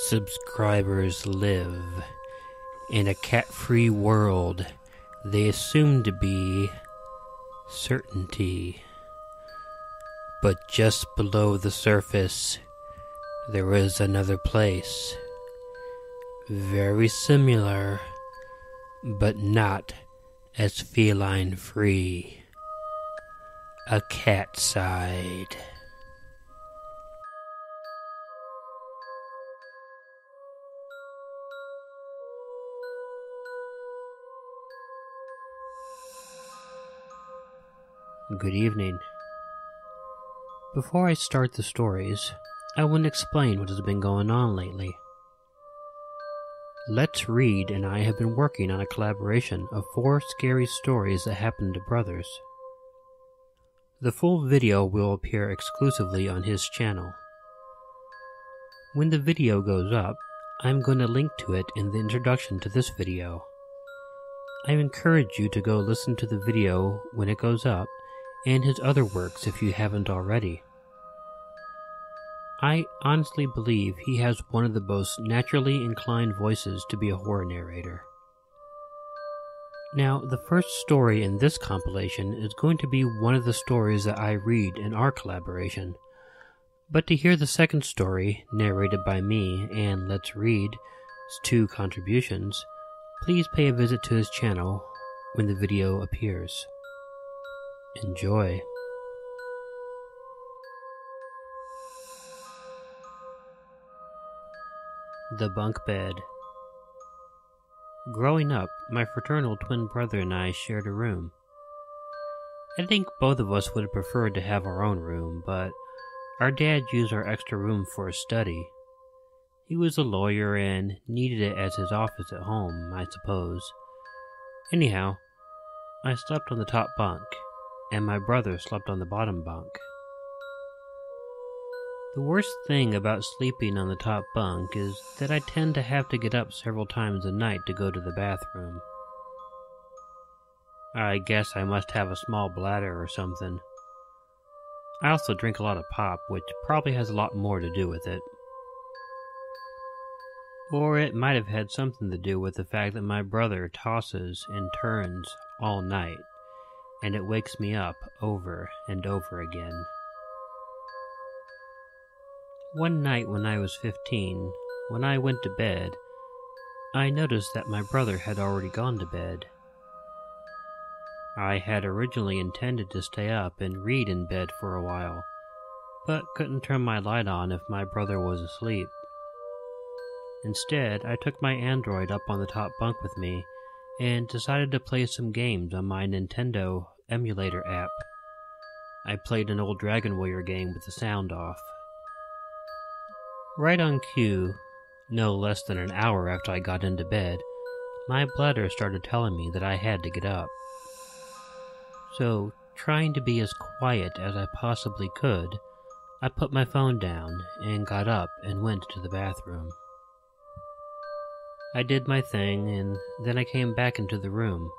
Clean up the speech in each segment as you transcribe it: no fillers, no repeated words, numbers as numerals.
Subscribers live in a cat-free world they assume to be certainty. But just below the surface, there is another place, very similar, but not as feline-free. A cat side. Good evening. Before I start the stories, I want to explain what has been going on lately. Let's Read and I have been working on a collaboration of 4 scary stories that happened to brothers. The full video will appear exclusively on his channel. When the video goes up, I'm going to link to it in the introduction to this video. I encourage you to go listen to the video when it goes up and his other works if you haven't already. I honestly believe he has one of the most naturally inclined voices to be a horror narrator. Now, the first story in this compilation is going to be one of the stories that I read in our collaboration. But to hear the second story, narrated by me and Let's Read's 2 contributions, please pay a visit to his channel when the video appears. Enjoy. The Bunk Bed. Growing up, my fraternal twin brother and I shared a room. I think both of us would have preferred to have our own room, but our dad used our extra room for a study. He was a lawyer and needed it as his office at home, I suppose. Anyhow, I slept on the top bunk, and my brother slept on the bottom bunk. The worst thing about sleeping on the top bunk is that I tend to have to get up several times a night to go to the bathroom. I guess I must have a small bladder or something. I also drink a lot of pop, which probably has a lot more to do with it. Or it might have had something to do with the fact that my brother tosses and turns all night, and it wakes me up over and over again. One night when I was 15, when I went to bed, I noticed that my brother had already gone to bed. I had originally intended to stay up and read in bed for a while, but couldn't turn my light on if my brother was asleep. Instead, I took my Android up on the top bunk with me and decided to play some games on my Nintendo emulator app. I played an old Dragon Warrior game with the sound off. Right on cue, no less than an hour after I got into bed, my bladder started telling me that I had to get up. So, trying to be as quiet as I possibly could, I put my phone down and got up and went to the bathroom. I did my thing, and then I came back into the room.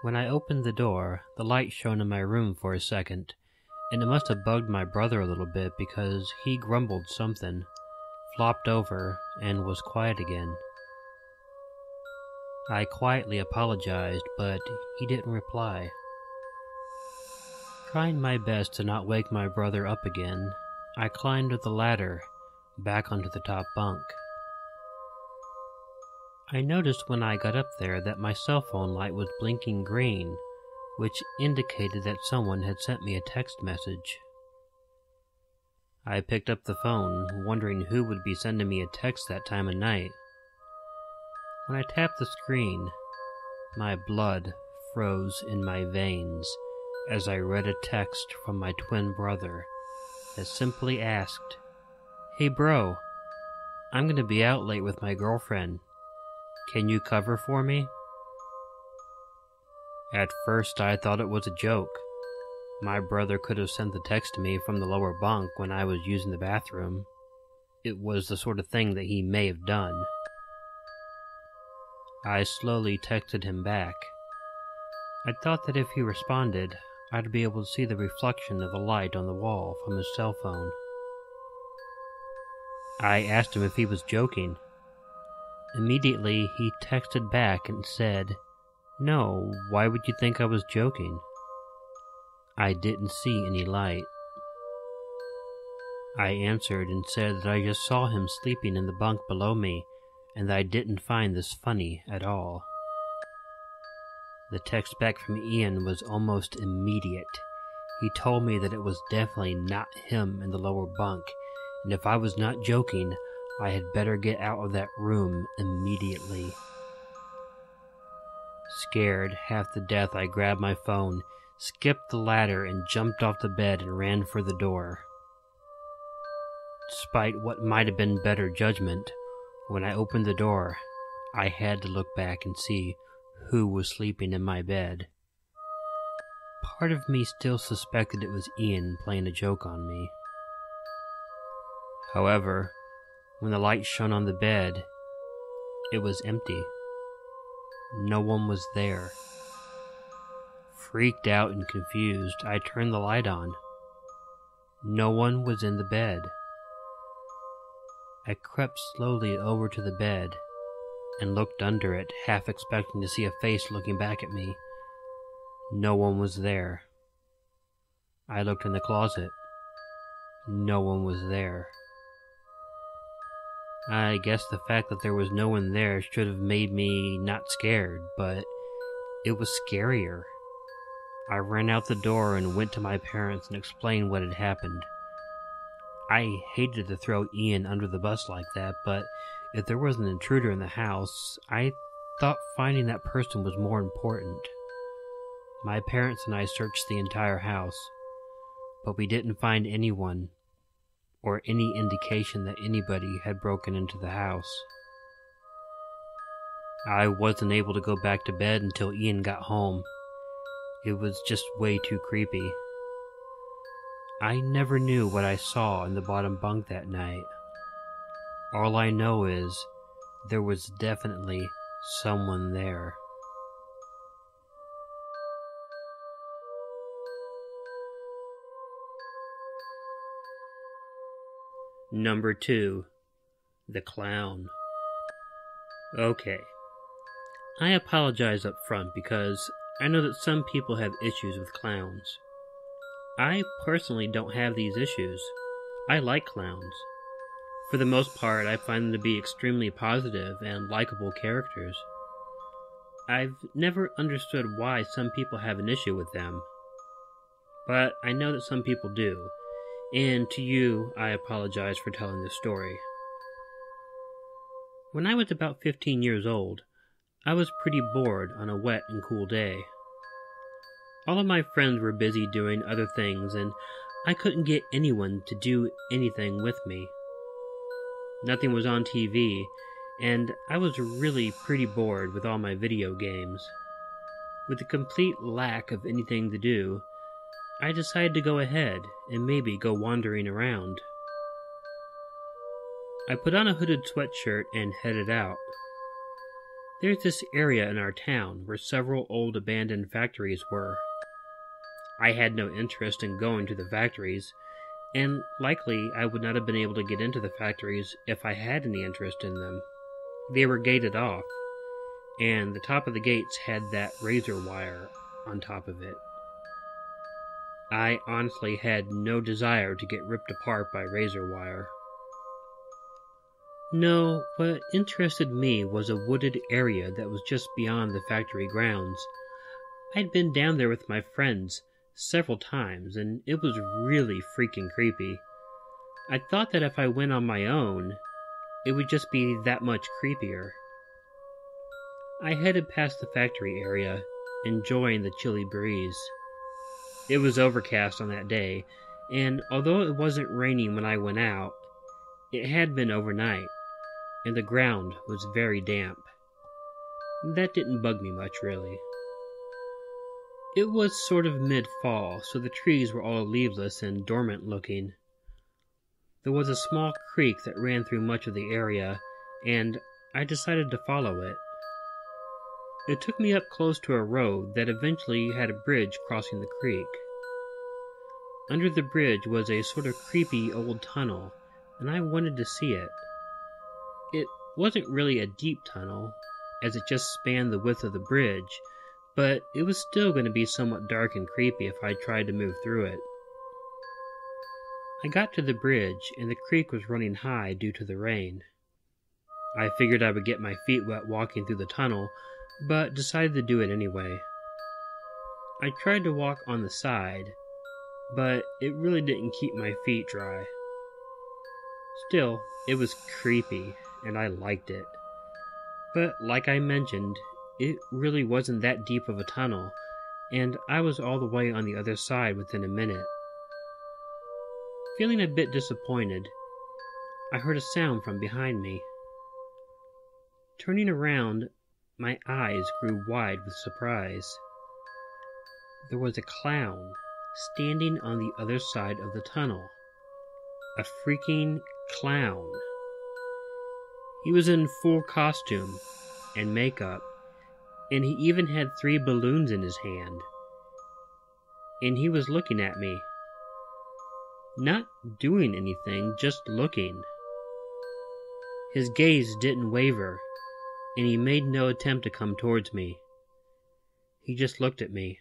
When I opened the door, the light shone in my room for a second, and it must have bugged my brother a little bit because he grumbled something, flopped over, and was quiet again. I quietly apologized, but he didn't reply. Trying my best to not wake my brother up again, I climbed the ladder back onto the top bunk. I noticed when I got up there that my cell phone light was blinking green, which indicated that someone had sent me a text message. I picked up the phone, wondering who would be sending me a text that time of night. When I tapped the screen, my blood froze in my veins as I read a text from my twin brother that simply asked, "Hey bro, I'm gonna be out late with my girlfriend. Can you cover for me?" At first I thought it was a joke. My brother could have sent the text to me from the lower bunk when I was using the bathroom. It was the sort of thing that he may have done. I slowly texted him back. I thought that if he responded, I'd be able to see the reflection of the light on the wall from his cell phone. I asked him if he was joking. Immediately, he texted back and said, "No, why would you think I was joking?" I didn't see any light. I answered and said that I just saw him sleeping in the bunk below me and that I didn't find this funny at all. The text back from Ian was almost immediate. He told me that it was definitely not him in the lower bunk, and if I was not joking, I had better get out of that room immediately. Scared half to death, I grabbed my phone, skipped the ladder, and jumped off the bed and ran for the door. Despite what might have been better judgment, when I opened the door, I had to look back and see who was sleeping in my bed. Part of me still suspected it was Ian playing a joke on me. However, when the light shone on the bed, it was empty. No one was there. Freaked out and confused, I turned the light on. No one was in the bed. I crept slowly over to the bed and looked under it, half expecting to see a face looking back at me. No one was there. I looked in the closet. No one was there. I guess the fact that there was no one there should have made me not scared, but it was scarier. I ran out the door and went to my parents and explained what had happened. I hated to throw Ian under the bus like that, but if there was an intruder in the house, I thought finding that person was more important. My parents and I searched the entire house, but we didn't find anyone or any indication that anybody had broken into the house. I wasn't able to go back to bed until Ian got home. It was just way too creepy. I never knew what I saw in the bottom bunk that night. All I know is there was definitely someone there. Number 2. The Clown. Okay. I apologize up front because I know that some people have issues with clowns. I personally don't have these issues. I like clowns. For the most part, I find them to be extremely positive and likable characters. I've never understood why some people have an issue with them. But I know that some people do, and to you, I apologize for telling this story. When I was about 15 years old, I was pretty bored on a wet and cool day. All of my friends were busy doing other things, and I couldn't get anyone to do anything with me. Nothing was on TV, and I was really pretty bored with all my video games. With a complete lack of anything to do, I decided to go ahead and maybe go wandering around. I put on a hooded sweatshirt and headed out. There's this area in our town where several old abandoned factories were. I had no interest in going to the factories, and likely I would not have been able to get into the factories if I had any interest in them. They were gated off, and the top of the gates had that razor wire on top of it. I honestly had no desire to get ripped apart by razor wire. No, what interested me was a wooded area that was just beyond the factory grounds. I'd been down there with my friends several times, and it was really freaking creepy. I thought that if I went on my own, it would just be that much creepier. I headed past the factory area, enjoying the chilly breeze. It was overcast on that day, and although it wasn't raining when I went out, it had been overnight, and the ground was very damp. That didn't bug me much, really. It was sort of mid-fall, so the trees were all leafless and dormant looking. There was a small creek that ran through much of the area, and I decided to follow it. It took me up close to a road that eventually had a bridge crossing the creek. Under the bridge was a sort of creepy old tunnel and I wanted to see it. It wasn't really a deep tunnel, as it just spanned the width of the bridge, but it was still going to be somewhat dark and creepy if I tried to move through it. I got to the bridge, and the creek was running high due to the rain. I figured I would get my feet wet walking through the tunnel, but decided to do it anyway. I tried to walk on the side, but it really didn't keep my feet dry. Still, it was creepy, and I liked it. But like I mentioned, it really wasn't that deep of a tunnel, and I was all the way on the other side within a minute. Feeling a bit disappointed, I heard a sound from behind me. Turning around, my eyes grew wide with surprise. There was a clown standing on the other side of the tunnel. A freaking clown. He was in full costume and makeup, and he even had 3 balloons in his hand. And he was looking at me. Not doing anything, just looking. His gaze didn't waver, and he made no attempt to come towards me. He just looked at me,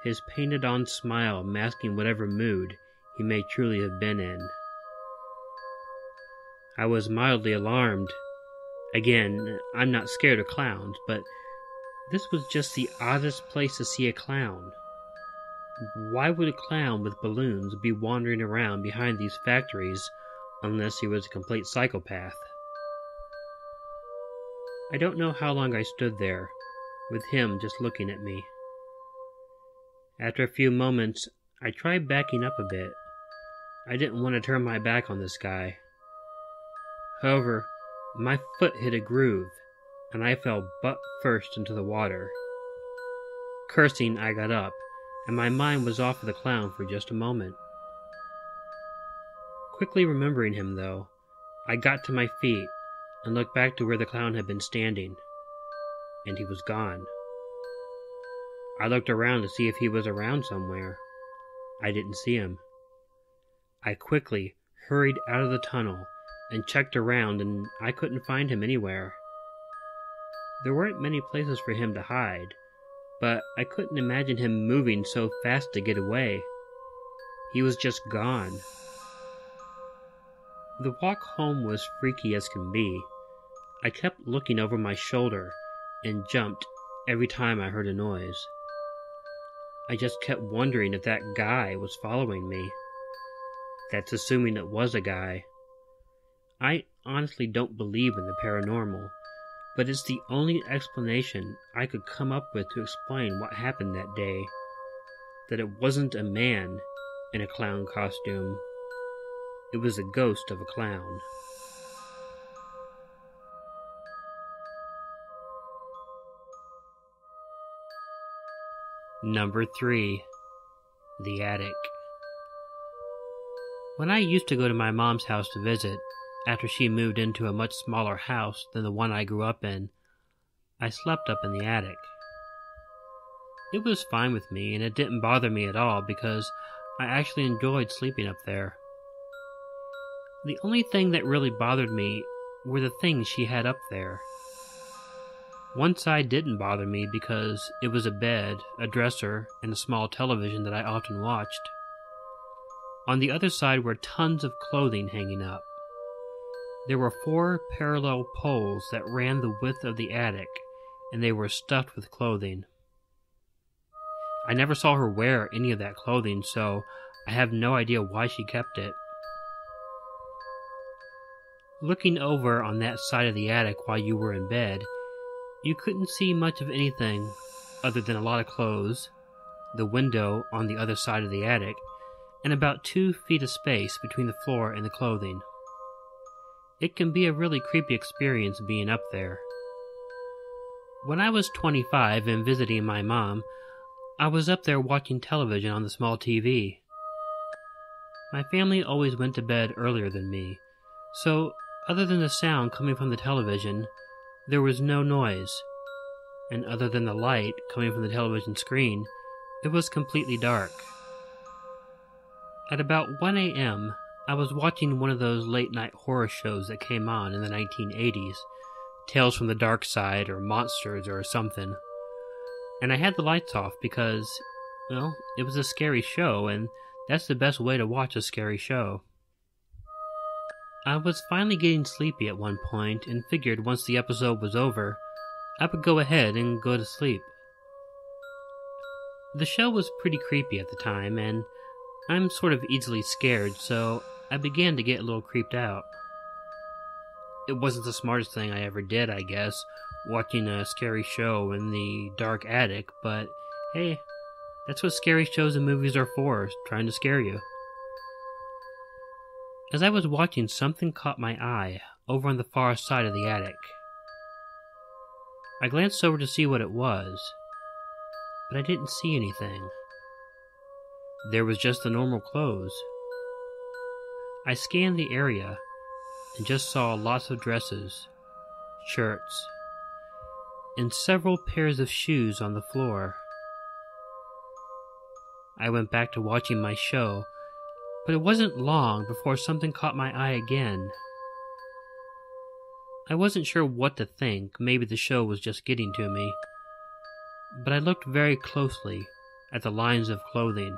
his painted-on smile masking whatever mood he may truly have been in. I was mildly alarmed. Again, I'm not scared of clowns, but this was just the oddest place to see a clown. Why would a clown with balloons be wandering around behind these factories unless he was a complete psychopath? I don't know how long I stood there, with him just looking at me. After a few moments, I tried backing up a bit. I didn't want to turn my back on this guy. However, my foot hit a groove, and I fell butt first into the water. Cursing, I got up, and my mind was off of the clown for just a moment. Quickly remembering him, though, I got to my feet and looked back to where the clown had been standing, and he was gone. I looked around to see if he was around somewhere. I didn't see him. I quickly hurried out of the tunnel and checked around, and I couldn't find him anywhere. There weren't many places for him to hide, but I couldn't imagine him moving so fast to get away. He was just gone. The walk home was freaky as can be. I kept looking over my shoulder and jumped every time I heard a noise. I just kept wondering if that guy was following me. That's assuming it was a guy. I honestly don't believe in the paranormal, but it's the only explanation I could come up with to explain what happened that day. That it wasn't a man in a clown costume. It was the ghost of a clown. Number 3. The Attic. When I used to go to my mom's house to visit, after she moved into a much smaller house than the one I grew up in, I slept up in the attic. It was fine with me, and it didn't bother me at all because I actually enjoyed sleeping up there. The only thing that really bothered me were the things she had up there. One side didn't bother me because it was a bed, a dresser, and a small television that I often watched. On the other side were tons of clothing hanging up. There were 4 parallel poles that ran the width of the attic, and they were stuffed with clothing. I never saw her wear any of that clothing, so I have no idea why she kept it. Looking over on that side of the attic while you were in bed, you couldn't see much of anything other than a lot of clothes, the window on the other side of the attic, and about 2 feet of space between the floor and the clothing. It can be a really creepy experience being up there. When I was 25 and visiting my mom, I was up there watching television on the small TV. My family always went to bed earlier than me, so other than the sound coming from the television, there was no noise, and other than the light coming from the television screen, it was completely dark. At about 1 a.m., I was watching one of those late-night horror shows that came on in the 1980s, Tales from the Dark Side or Monsters or something. And I had the lights off because, well, it was a scary show, and that's the best way to watch a scary show. I was finally getting sleepy at one point and figured once the episode was over, I would go ahead and go to sleep. The show was pretty creepy at the time, and I'm sort of easily scared, so I began to get a little creeped out. It wasn't the smartest thing I ever did, I guess, watching a scary show in the dark attic, but hey, that's what scary shows and movies are for, trying to scare you. As I was watching, something caught my eye over on the far side of the attic. I glanced over to see what it was, but I didn't see anything. There was just the normal clothes. I scanned the area and just saw lots of dresses, shirts, and several pairs of shoes on the floor. I went back to watching my show, but it wasn't long before something caught my eye again. I wasn't sure what to think, maybe the show was just getting to me, but I looked very closely at the lines of clothing.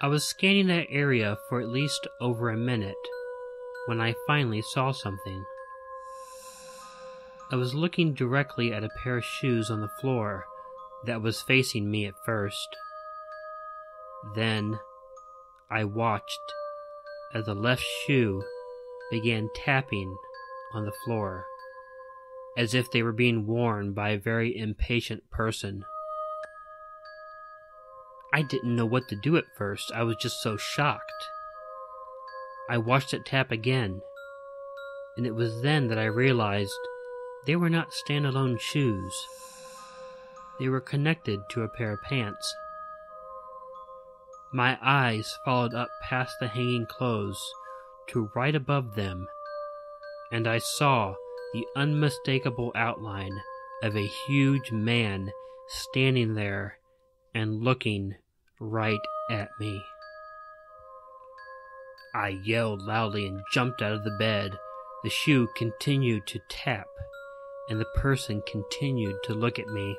I was scanning that area for at least over a minute when I finally saw something. I was looking directly at a pair of shoes on the floor that was facing me at first. Then I watched as the left shoe began tapping on the floor, as if they were being worn by a very impatient person. I didn't know what to do at first. I was just so shocked. I watched it tap again, and it was then that I realized they were not standalone shoes. They were connected to a pair of pants. My eyes followed up past the hanging clothes to right above them, and I saw the unmistakable outline of a huge man standing there and looking right at me. I yelled loudly and jumped out of the bed. The shoe continued to tap, and the person continued to look at me.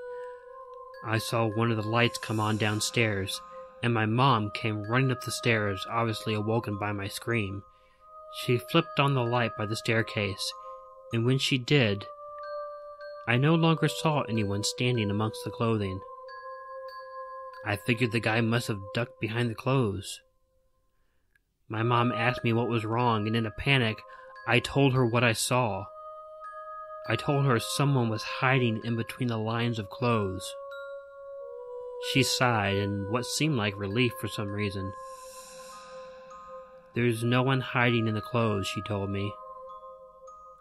I saw one of the lights come on downstairs, and my mom came running up the stairs, obviously awoken by my scream. She flipped on the light by the staircase, and when she did, I no longer saw anyone standing amongst the clothing. I figured the guy must have ducked behind the clothes. My mom asked me what was wrong, and in a panic, I told her what I saw. I told her someone was hiding in between the lines of clothes. She sighed in what seemed like relief for some reason. "There's no one hiding in the clothes," she told me.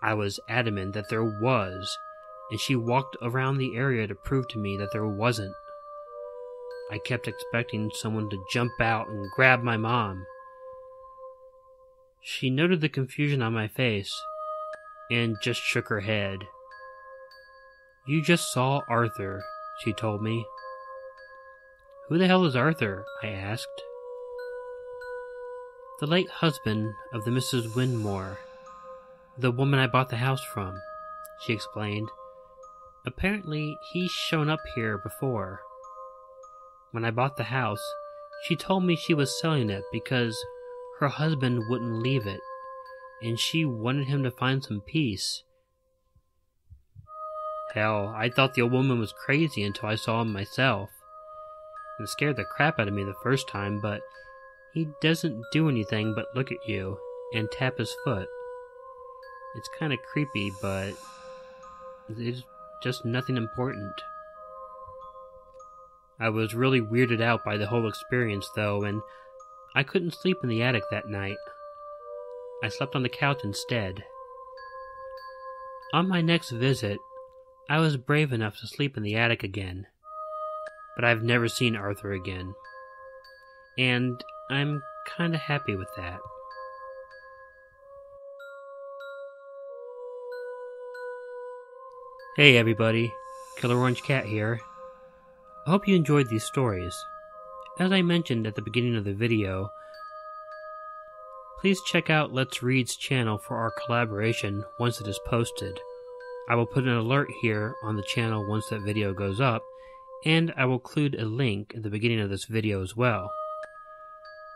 I was adamant that there was, and she walked around the area to prove to me that there wasn't. I kept expecting someone to jump out and grab my mom. She noted the confusion on my face and just shook her head. "You just saw Arthur," she told me. "Who the hell is Arthur?" I asked. "The late husband of the Mrs. Winmore, the woman I bought the house from," she explained. "Apparently he's shown up here before. When I bought the house, she told me she was selling it because her husband wouldn't leave it, and she wanted him to find some peace. Hell, I thought the old woman was crazy until I saw him myself. It scared the crap out of me the first time, but he doesn't do anything but look at you and tap his foot. It's kind of creepy, but it's just nothing important." I was really weirded out by the whole experience, though, and I couldn't sleep in the attic that night. I slept on the couch instead. On my next visit, I was brave enough to sleep in the attic again, but I've never seen Arthur again, and I'm kinda happy with that. Hey everybody, Killer Orange Cat here. I hope you enjoyed these stories. As I mentioned at the beginning of the video, Please check out Let's Read's channel for our collaboration once it is posted. I will put an alert here on the channel once that video goes up, and I will include a link at the beginning of this video as well.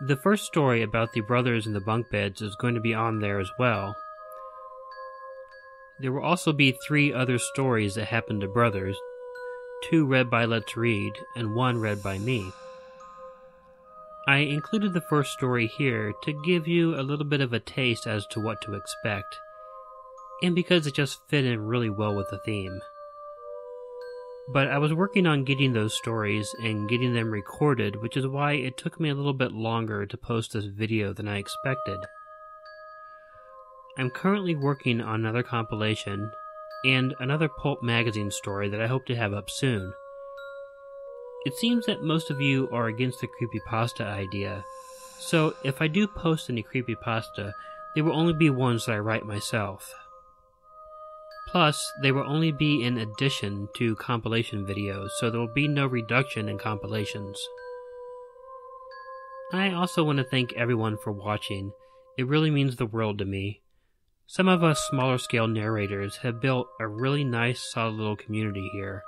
The first story about the brothers in the bunk beds is going to be on there as well. There will also be 3 other stories that happen to brothers, 2 read by Let's Read, and 1 read by me. I included the first story here to give you a little bit of a taste as to what to expect, and because it just fit in really well with the theme. But I was working on getting those stories and getting them recorded, which is why it took me a little bit longer to post this video than I expected. I'm currently working on another compilation and another pulp magazine story that I hope to have up soon. It seems that most of you are against the creepypasta idea, so if I do post any creepypasta, they will only be ones that I write myself. Plus, they will only be in addition to compilation videos, so there will be no reduction in compilations. I also want to thank everyone for watching. It really means the world to me. Some of us smaller scale narrators have built a really nice solid little community here,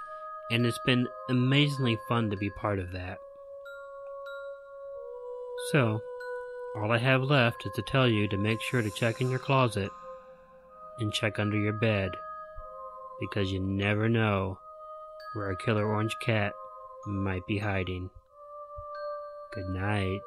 and it's been amazingly fun to be part of that. So, all I have left is to tell you to make sure to check in your closet and check under your bed, because you never know where a killer orange cat might be hiding. Good night.